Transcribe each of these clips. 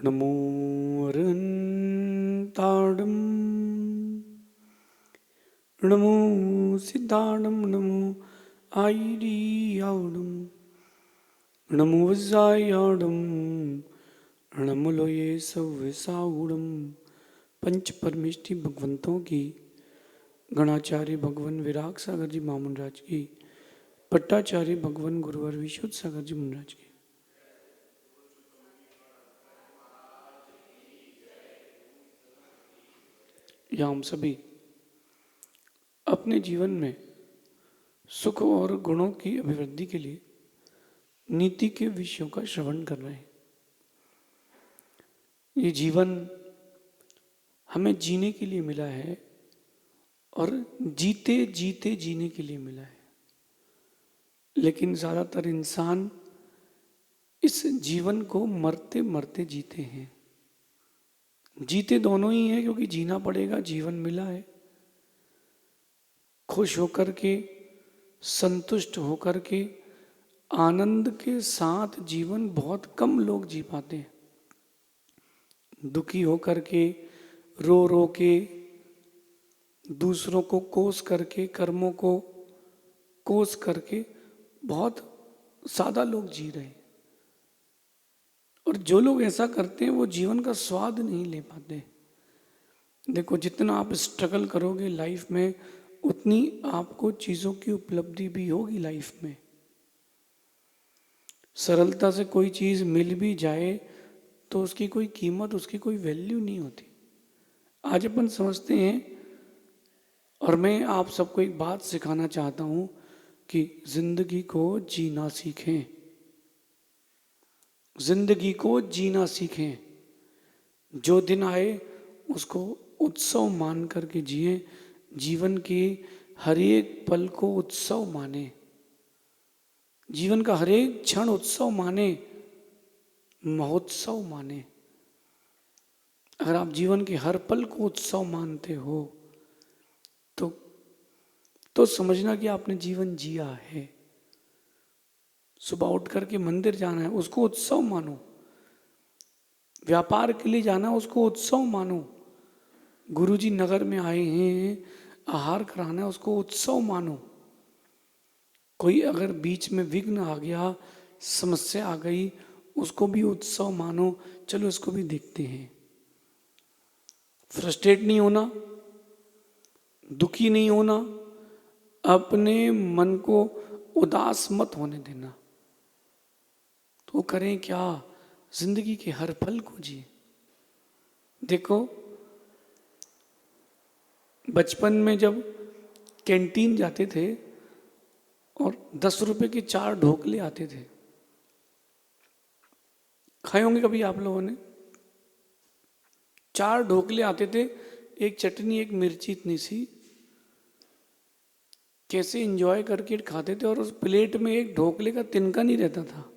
नमो अरहन्ताडं नमो सिद्धाडं नमो आयडियाडं नमो वज्रायाडं नमो लोये सव्यसाऊडं। पंच परमेष्टि भगवंतों की, गणाचार्य भगवान विराग सागर जी मामन राज की, पट्टाचार्य भगवान गुरुवर विशुद्ध सागर जी महाराज की। या हम सभी अपने जीवन में सुख और गुणों की अभिवृद्धि के लिए नीति के विषयों का श्रवण कर रहे हैं। ये जीवन हमें जीने के लिए मिला है और जीते जीते जीने के लिए मिला है, लेकिन ज़्यादातर इंसान इस जीवन को मरते मरते जीते हैं। जीते दोनों ही हैं क्योंकि जीना पड़ेगा, जीवन मिला है। खुश होकर के, संतुष्ट होकर के, आनंद के साथ जीवन बहुत कम लोग जी पाते हैं। दुखी होकर के, रो रो के, दूसरों को कोस करके, कर्मों को कोस करके बहुत सादा लोग जी रहे हैं। और जो लोग ऐसा करते हैं वो जीवन का स्वाद नहीं ले पाते। देखो, जितना आप स्ट्रगल करोगे लाइफ में, उतनी आपको चीज़ों की उपलब्धि भी होगी लाइफ में। सरलता से कोई चीज़ मिल भी जाए तो उसकी कोई कीमत, उसकी कोई वैल्यू नहीं होती। आज अपन समझते हैं, और मैं आप सबको एक बात सिखाना चाहता हूँ कि जिंदगी को जीना सीखें। जिंदगी को जीना सीखें। जो दिन आए उसको उत्सव मान करके जिए। जीवन के हर एक पल को उत्सव माने। जीवन का हर एक क्षण उत्सव माने, महोत्सव माने। अगर आप जीवन के हर पल को उत्सव मानते हो तो समझना कि आपने जीवन जिया है। सुबह उठ करके मंदिर जाना है, उसको उत्सव मानो। व्यापार के लिए जाना, उसको उत्सव मानो। गुरुजी नगर में आए हैं, आहार कराना है, उसको उत्सव मानो। कोई अगर बीच में विघ्न आ गया, समस्या आ गई, उसको भी उत्सव मानो। चलो इसको भी देखते हैं। फ्रस्ट्रेट नहीं होना, दुखी नहीं होना, अपने मन को उदास मत होने देना। तो करें क्या? जिंदगी के हर पल को जिए। देखो, बचपन में जब कैंटीन जाते थे और 10 रुपए के 4 ढोकले आते थे, खाए होंगे कभी आप लोगों ने। 4 ढोकले आते थे, एक चटनी, एक मिर्ची, इतनी सी। कैसे एंजॉय करके खाते थे। और उस प्लेट में एक ढोकले का तिनका नहीं रहता था।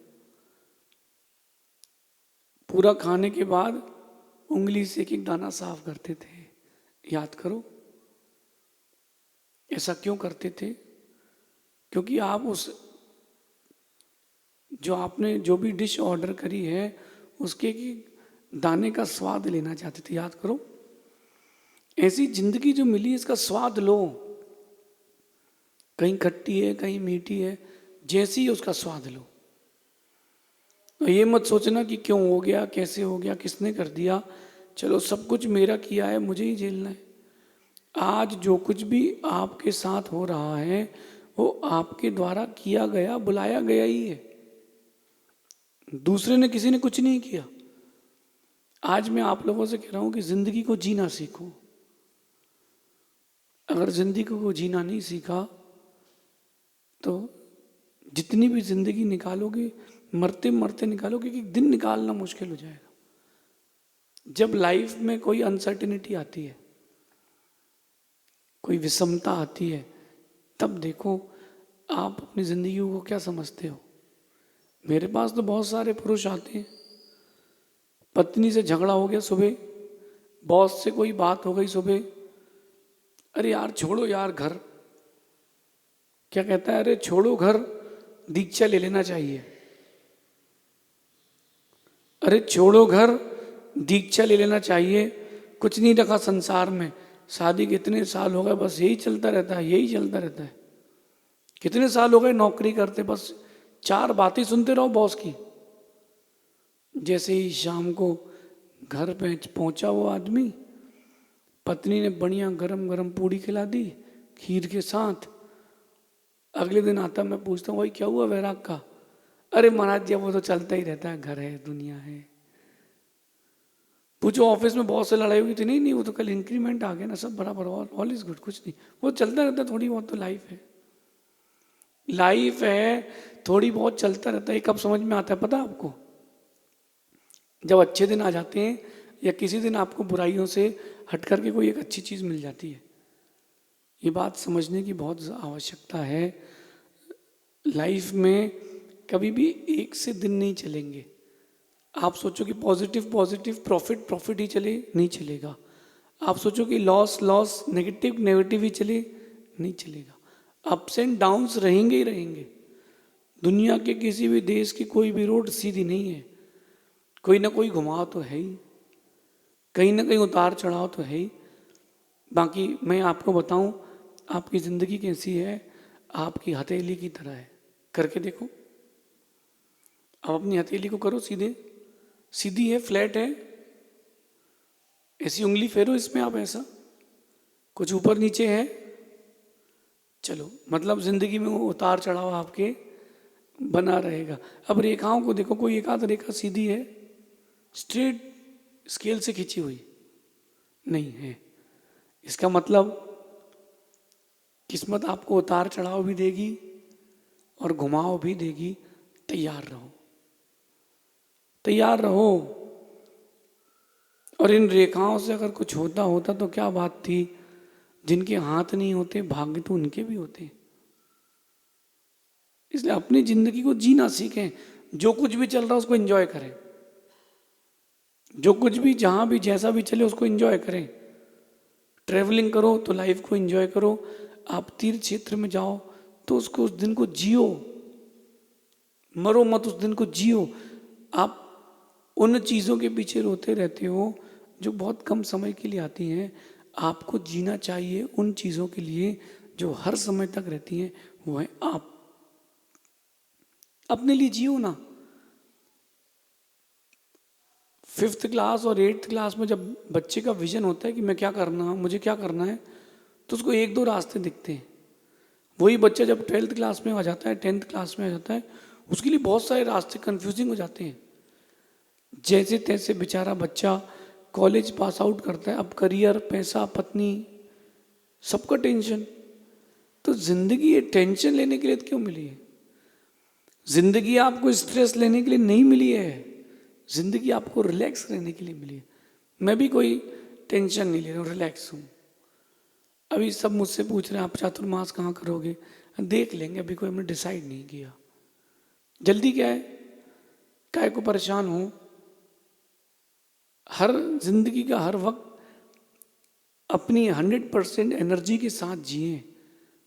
पूरा खाने के बाद उंगली से एक एक दाना साफ करते थे। याद करो, ऐसा क्यों करते थे? क्योंकि आप उस जो आपने जो भी डिश ऑर्डर करी है, उसके की दाने का स्वाद लेना चाहते थे। याद करो, ऐसी जिंदगी जो मिली, इसका स्वाद लो। कहीं खट्टी है, कहीं मीठी है, जैसी ही उसका स्वाद लो। ये मत सोचना कि क्यों हो गया, कैसे हो गया, किसने कर दिया। चलो, सब कुछ मेरा किया है, मुझे ही झेलना है। आज जो कुछ भी आपके साथ हो रहा है वो आपके द्वारा किया गया, बुलाया गया ही है। दूसरे ने, किसी ने कुछ नहीं किया। आज मैं आप लोगों से कह रहा हूं कि जिंदगी को जीना सीखो। अगर जिंदगी को जीना नहीं सीखा तो जितनी भी जिंदगी निकालोगे, मरते मरते निकालोगे, कि दिन निकालना मुश्किल हो जाएगा। जब लाइफ में कोई अनसर्टेनिटी आती है, कोई विषमता आती है, तब देखो आप अपनी जिंदगी को क्या समझते हो। मेरे पास तो बहुत सारे पुरुष आते हैं, पत्नी से झगड़ा हो गया सुबह, बॉस से कोई बात हो गई सुबह, अरे यार छोड़ो यार घर। क्या कहता है? अरे छोड़ो घर, दीक्षा ले लेना चाहिए। अरे छोड़ो घर, दीक्षा ले लेना चाहिए। कुछ नहीं रखा संसार में, शादी के इतने साल हो गए, बस यही चलता रहता है, यही चलता रहता है। कितने साल हो गए नौकरी करते, बस 4 बातें सुनते रहो बॉस की। जैसे ही शाम को घर पे पहुंचा वो आदमी, पत्नी ने बढ़िया गरम गरम पूड़ी खिला दी खीर के साथ। अगले दिन आता, मैं पूछता हूँ भाई क्या हुआ वैराग का? अरे महाराज जी वो तो चलता ही रहता है, घर है दुनिया है। पूछो ऑफिस में बहुत से लड़ाई हुई थी, नहीं नहीं वो तो कल इंक्रीमेंट आ गया ना, सब बराबर, ऑल इज गुड, कुछ नहीं, वो चलता रहता है, थोड़ी बहुत तो लाइफ है। लाइफ है, थोड़ी बहुत चलता रहता है। कब समझ में आता है पता आपको? जब अच्छे दिन आ जाते हैं या किसी दिन आपको बुराइयों से हट करके कोई एक अच्छी चीज़ मिल जाती है। ये बात समझने की बहुत आवश्यकता है। लाइफ में कभी भी एक से दिन नहीं चलेंगे। आप सोचो कि पॉजिटिव पॉजिटिव, प्रॉफिट प्रॉफिट ही चले, नहीं चलेगा। आप सोचो कि लॉस लॉस, नेगेटिव नेगेटिव ही चले, नहीं चलेगा। अप्स एंड डाउन्स रहेंगे ही रहेंगे। दुनिया के किसी भी देश की कोई भी रोड सीधी नहीं है, कोई ना कोई घुमाव तो है ही, कहीं ना कहीं उतार चढ़ाव तो है ही। बाकी मैं आपको बताऊं, आपकी ज़िंदगी कैसी है, आपकी हथेली की तरह है। करके देखो, आप अपनी हथेली को करो सीधे, सीधी है, फ्लैट है, ऐसी उंगली फेरो इसमें आप, ऐसा कुछ ऊपर नीचे है, चलो मतलब जिंदगी में वो उतार चढ़ाव आपके बना रहेगा। अब रेखाओं को देखो, कोई एक आध रेखा सीधी है, स्ट्रेट स्केल से खींची हुई नहीं है। इसका मतलब किस्मत आपको उतार चढ़ाव भी देगी और घुमाव भी देगी। तैयार रहो, तैयार रहो। और इन रेखाओं से अगर कुछ होता होता तो क्या बात थी? जिनके हाथ नहीं होते भाग्य तो उनके भी होते। इसलिए अपनी जिंदगी को जीना सीखें। जो कुछ भी चल रहा है उसको एंजॉय करें, जो कुछ भी जहां भी जैसा भी चले उसको एंजॉय करें। ट्रैवलिंग करो तो लाइफ को एंजॉय करो। आप तीर्थ क्षेत्र में जाओ तो उसको, उस दिन को जियो, मरो मत, उस दिन को जियो। आप उन चीज़ों के पीछे रोते रहते हो जो बहुत कम समय के लिए आती हैं। आपको जीना चाहिए उन चीज़ों के लिए जो हर समय तक रहती हैं, वो है आप। अपने लिए जियो ना। 5th क्लास और 8th क्लास में जब बच्चे का विजन होता है कि मैं क्या करना, मुझे क्या करना है, तो उसको 1-2 रास्ते दिखते हैं। वही बच्चा जब 12th क्लास में आ जाता है, 10th क्लास में आ जाता है, उसके लिए बहुत सारे रास्ते कंफ्यूजिंग हो जाते हैं। जैसे तैसे बेचारा बच्चा कॉलेज पास आउट करता है, अब करियर, पैसा, पत्नी, सबका टेंशन। तो जिंदगी ये टेंशन लेने के लिए क्यों मिली है? जिंदगी आपको स्ट्रेस लेने के लिए नहीं मिली है, जिंदगी आपको रिलैक्स रहने के लिए मिली है। मैं भी कोई टेंशन नहीं ले रहा हूँ, रिलैक्स हूँ। अभी सब मुझसे पूछ रहे हैं आप चातुर्मास कहाँ करोगे, देख लेंगे, अभी कोई हमने डिसाइड नहीं किया। जल्दी क्या है, काहे को परेशान हो। हर जिंदगी का हर वक्त अपनी 100% एनर्जी के साथ जिए,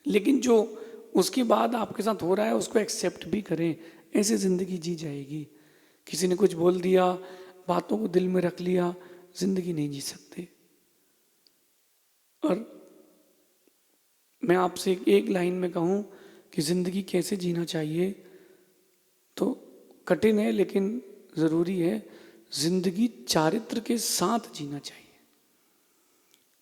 लेकिन जो उसके बाद आपके साथ हो रहा है उसको एक्सेप्ट भी करें। ऐसे जिंदगी जी जाएगी। किसी ने कुछ बोल दिया, बातों को दिल में रख लिया, जिंदगी नहीं जी सकते। और मैं आपसे एक लाइन में कहूँ कि जिंदगी कैसे जीना चाहिए, तो कठिन है लेकिन ज़रूरी है। जिंदगी चारित्र के साथ जीना चाहिए।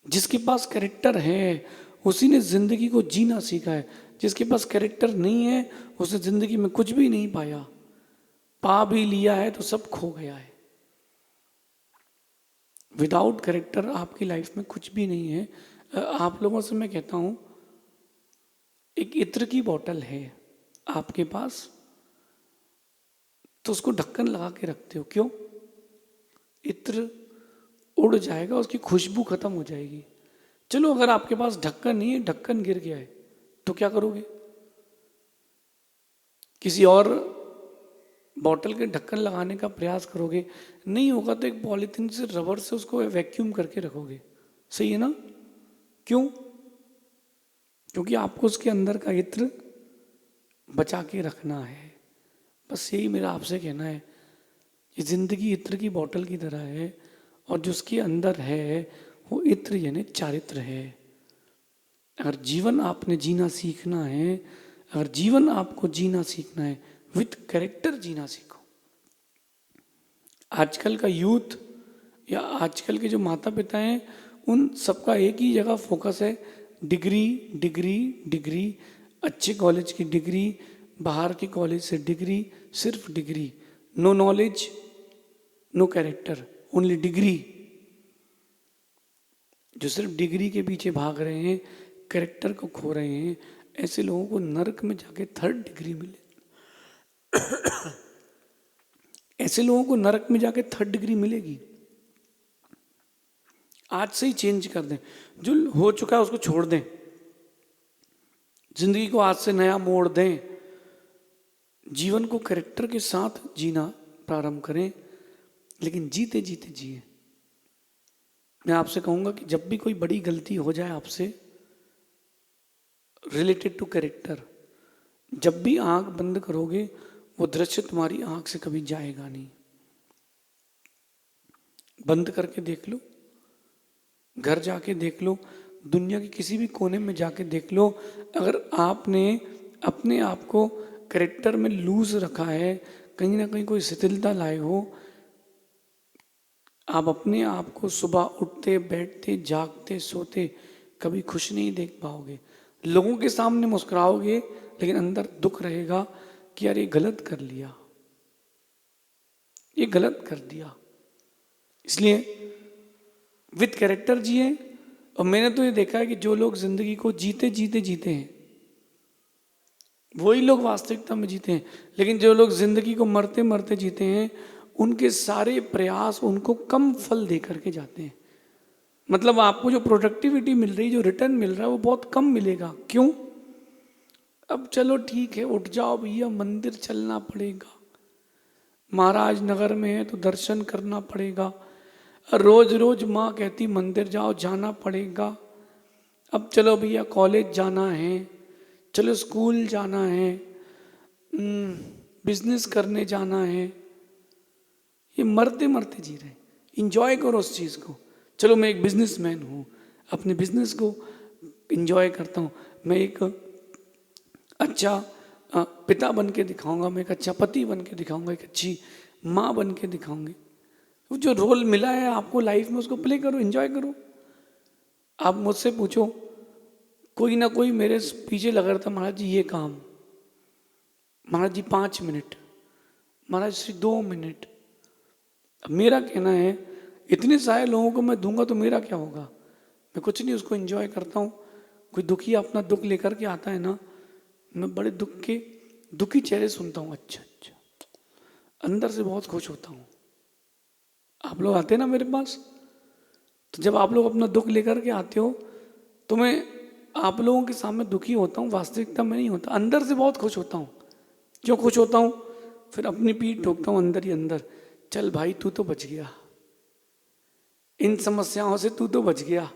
जिसके पास कैरेक्टर है उसी ने जिंदगी को जीना सीखा है। जिसके पास कैरेक्टर नहीं है उसने जिंदगी में कुछ भी नहीं पाया, पा भी लिया है तो सब खो गया है। विदाउट कैरेक्टर आपकी लाइफ में कुछ भी नहीं है। आप लोगों से मैं कहता हूं, एक इत्र की बोतल है आपके पास, तो उसको ढक्कन लगा के रखते हो, क्यों? इत्र उड़ जाएगा, उसकी खुशबू खत्म हो जाएगी। चलो अगर आपके पास ढक्कन नहीं है, ढक्कन गिर गया है, तो क्या करोगे? किसी और बोतल के ढक्कन लगाने का प्रयास करोगे, नहीं होगा तो एक पॉलीथीन से, रबर से उसको वैक्यूम करके रखोगे। सही है ना? क्यों? क्योंकि आपको उसके अंदर का इत्र बचा के रखना है। बस यही मेरा आपसे कहना है। ये जिंदगी इत्र की बोतल की तरह है। और जो उसके अंदर है वो इत्र यानी चारित्र है। अगर जीवन आपने जीना सीखना है, अगर जीवन आपको जीना सीखना है, विथ कैरेक्टर जीना सीखो। आजकल का यूथ या आजकल के जो माता पिता हैं, उन सबका एक ही जगह फोकस है, डिग्री डिग्री डिग्री, अच्छे कॉलेज की डिग्री, बाहर के कॉलेज से डिग्री, सिर्फ degree, no knowledge no character, only degree. जो सिर्फ डिग्री के पीछे भाग रहे हैं, कैरेक्टर को खो रहे हैं, ऐसे लोगों को नरक में जाके 3rd डिग्री मिले। ऐसे लोगों को नरक में जाके 3rd डिग्री मिलेगी। आज से ही चेंज कर दें, जो हो चुका है उसको छोड़ दें, जिंदगी को आज से नया मोड़ दें, जीवन को कैरेक्टर के साथ जीना प्रारंभ करें, लेकिन जीते जीते जिए। मैं आपसे कहूंगा कि जब भी कोई बड़ी गलती हो जाए आपसे रिलेटेड टू कैरेक्टर, जब भी आंख बंद करोगे वो दृश्य तुम्हारी आंख से कभी जाएगा नहीं। बंद करके देख लो, घर जाके देख लो, दुनिया के किसी भी कोने में जाके देख लो, अगर आपने अपने आप को कैरेक्टर में लूज रखा है, कहीं ना कहीं कोई शिथिलता लाए हो, आप अपने आप को सुबह उठते बैठते जागते सोते कभी खुश नहीं देख पाओगे। लोगों के सामने मुस्कुराओगे लेकिन अंदर दुख रहेगा कि यार ये गलत कर लिया, ये गलत कर दिया। इसलिए विद कैरेक्टर जिए। और मैंने तो ये देखा है कि जो लोग जिंदगी को जीते जीते जीते हैं वही लोग वास्तविकता में जीते हैं, लेकिन जो लोग जिंदगी को मरते मरते जीते हैं उनके सारे प्रयास उनको कम फल दे करके जाते हैं। मतलब आपको जो प्रोडक्टिविटी मिल रही, जो रिटर्न मिल रहा है वो बहुत कम मिलेगा। क्यों? अब चलो ठीक है, उठ जाओ भैया, मंदिर चलना पड़ेगा, महाराज नगर में है तो दर्शन करना पड़ेगा, रोज रोज माँ कहती मंदिर जाओ, जाना पड़ेगा। अब चलो भैया कॉलेज जाना है, चलो स्कूल जाना है, बिजनेस करने जाना है। ये मरते मरते जी रहे। इंजॉय करो उस चीज़ को। चलो मैं एक बिजनेसमैन हूँ, अपने बिजनेस को इंजॉय करता हूँ, मैं एक अच्छा पिता बन के दिखाऊंगा, मैं एक अच्छा पति बन के दिखाऊंगा, एक अच्छी माँ बन के दिखाऊंगी। जो रोल मिला है आपको लाइफ में उसको प्ले करो, एंजॉय करो। आप मुझसे पूछो, कोई ना कोई मेरे पीछे लगा रहता, महाराज जी ये काम, महाराज जी 5 मिनट, महाराज जी 2 मिनट। अब मेरा कहना है इतने सारे लोगों को मैं दूंगा तो मेरा क्या होगा? मैं कुछ नहीं, उसको एंजॉय करता हूँ। कोई दुखी अपना दुख लेकर के आता है ना, मैं बड़े दुखी चेहरे सुनता हूँ, अच्छा अच्छा, अंदर से बहुत खुश होता हूँ। आप लोग आते हैं ना मेरे पास, तो जब आप लोग अपना दुख लेकर के आते हो तो मैं आप लोगों के सामने दुखी होता हूँ, वास्तविकता में नहीं होता, अंदर से बहुत खुश होता हूँ। क्यों खुश होता हूँ? फिर अपनी पीठ ठोकता हूँ अंदर ही अंदर, चल भाई तू तो बच गया, इन समस्याओं से तू तो बच गया।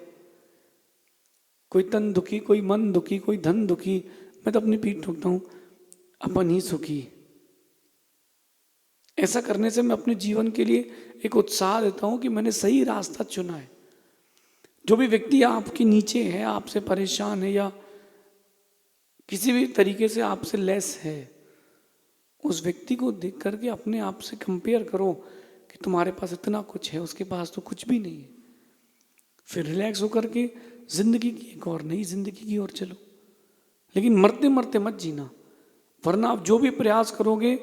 कोई तन दुखी, कोई मन दुखी, कोई धन दुखी, मैं तो अपनी पीठ ठोकता हूँ, अपन ही सुखी। ऐसा करने से मैं अपने जीवन के लिए एक उत्साह देता हूं कि मैंने सही रास्ता चुना है। जो भी व्यक्ति आपके नीचे है, आपसे परेशान है या किसी भी तरीके से आपसे लेस है, उस व्यक्ति को देख करके अपने आप से कंपेयर करो कि तुम्हारे पास इतना कुछ है, उसके पास तो कुछ भी नहीं है। फिर रिलैक्स होकर के जिंदगी की एक और नई जिंदगी की ओर चलो, लेकिन मरते मरते मत जीना, वरना आप जो भी प्रयास करोगे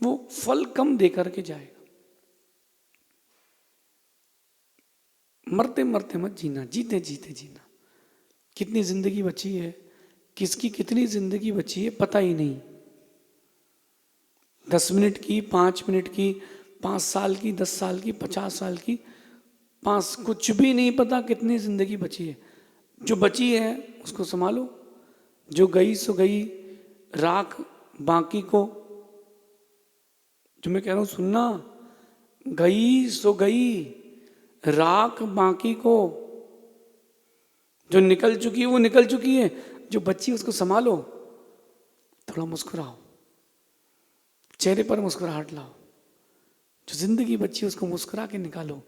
वो फल कम दे करके जाएगा। मरते मरते मत जीना, जीते जीते जीना। कितनी जिंदगी बची है, किसकी कितनी जिंदगी बची है पता ही नहीं। 10 मिनट की, 5 मिनट की, 5 साल की, 10 साल की, 50 साल की, कुछ भी नहीं पता कितनी जिंदगी बची है। जो बची है उसको संभालो, जो गई सो गई, राख बाकी को। जो मैं कह रहा हूं सुनना, गई सो गई, राख बाकी को। जो निकल चुकी है वो निकल चुकी है, जो बच्ची उसको संभालो। थोड़ा मुस्कुराओ, चेहरे पर मुस्कुराहट लाओ। जो जिंदगी बच्ची उसको मुस्कुरा के निकालो,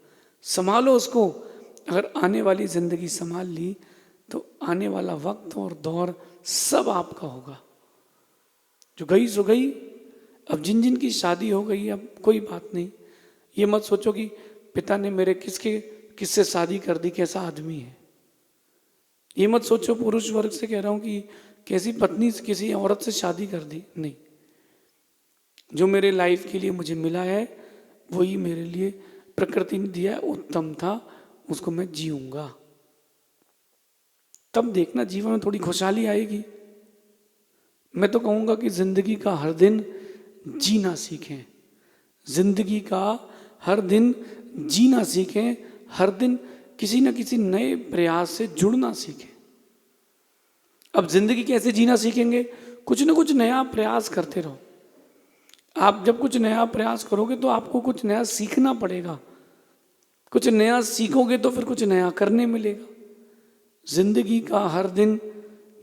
संभालो उसको। अगर आने वाली जिंदगी संभाल ली तो आने वाला वक्त और दौर सब आपका होगा। जो गई सो गई। अब जिन जिन की शादी हो गई अब कोई बात नहीं। ये मत सोचो कि पिता ने मेरे किससे शादी कर दी, कैसा आदमी है। ये मत सोचो पुरुष वर्ग से कह रहा हूं कि कैसी पत्नी से किसी औरत से शादी कर दी, नहीं। जो मेरे लाइफ के लिए मुझे मिला है वही मेरे लिए प्रकृति ने दिया है, उत्तम था, उसको मैं जीऊंगा। तब देखना जीवन में थोड़ी खुशहाली आएगी। मैं तो कहूंगा कि जिंदगी का हर दिन जीना सीखें। जिंदगी का हर दिन जीना सीखें। हर दिन किसी न किसी नए प्रयास से जुड़ना सीखें। अब जिंदगी कैसे जीना सीखेंगे? कुछ न कुछ नया प्रयास करते रहो। आप जब कुछ नया प्रयास करोगे तो आपको कुछ नया सीखना पड़ेगा। कुछ नया सीखोगे तो फिर कुछ नया करने मिलेगा। जिंदगी का हर दिन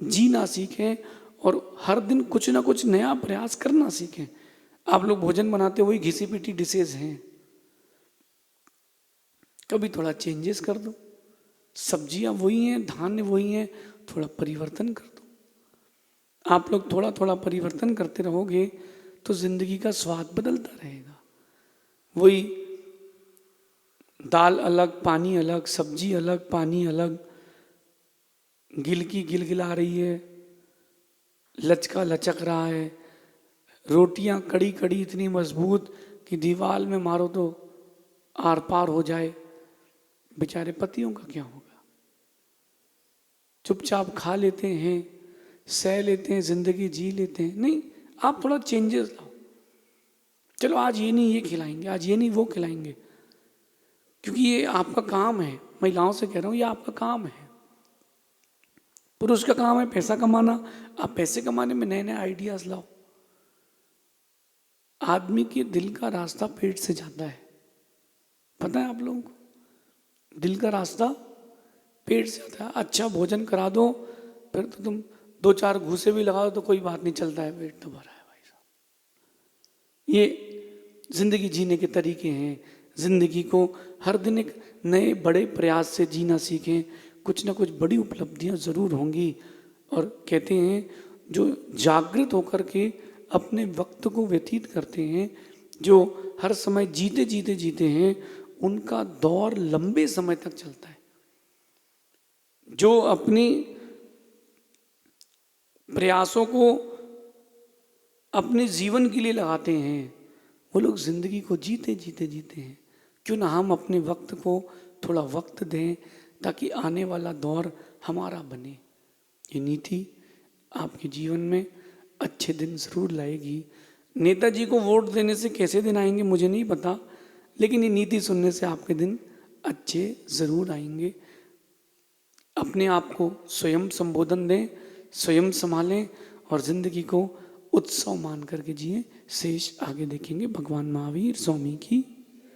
जीना सीखें और हर दिन कुछ ना कुछ नया प्रयास करना सीखें। आप लोग भोजन बनाते वही घिसी पिटी डिशेज हैं, कभी थोड़ा चेंजेस कर दो। सब्जियां वही हैं, धान्य वही हैं, थोड़ा परिवर्तन कर दो। आप लोग थोड़ा थोड़ा परिवर्तन करते रहोगे तो जिंदगी का स्वाद बदलता रहेगा। वही दाल अलग, पानी अलग, सब्जी अलग, पानी अलग, गिलकी गिलगिला रही है, लचका लचक रहा है, रोटियां कड़ी कड़ी इतनी मजबूत कि दीवार में मारो तो आर पार हो जाए। बेचारे पतियों का क्या होगा? चुपचाप खा लेते हैं, सह लेते हैं, जिंदगी जी लेते हैं। नहीं, आप थोड़ा चेंजेस लाओ। चलो आज ये नहीं ये खिलाएंगे, आज ये नहीं वो खिलाएंगे, क्योंकि ये आपका काम है। महिलाओं से कह रहा हूं, ये आपका काम है। पुरुष का काम है पैसा कमाना। आप पैसे कमाने में नए नए आइडियाज लाओ। आदमी के दिल का रास्ता पेट से जाता है, पता है आप लोगों को? दिल का रास्ता पेट से आता है। अच्छा भोजन करा दो, फिर तो तुम 2-4 घूसे भी लगाओ तो कोई बात नहीं, चलता है, पेट तो भरा है भाई साहब। ये जिंदगी जीने के तरीके हैं। जिंदगी को हर दिन एक नए बड़े प्रयास से जीना सीखें। कुछ ना कुछ बड़ी उपलब्धियां जरूर होंगी। और कहते हैं जो जागृत होकर के अपने वक्त को व्यतीत करते हैं, जो हर समय जीते जीते जीते हैं, उनका दौर लंबे समय तक चलता है। जो अपनी प्रयासों को अपने जीवन के लिए लगाते हैं वो लोग जिंदगी को जीते जीते जीते हैं। क्यों ना हम अपने वक्त को थोड़ा वक्त दें ताकि आने वाला दौर हमारा बने। ये नीति आपके जीवन में अच्छे दिन जरूर लाएगी। नेताजी को वोट देने से कैसे दिन आएंगे मुझे नहीं पता, लेकिन ये नीति सुनने से आपके दिन अच्छे जरूर आएंगे। अपने आप को स्वयं संबोधन दें, स्वयं संभालें और जिंदगी को उत्सव मान करके जिए। शेष आगे देखेंगे। भगवान महावीर स्वामी की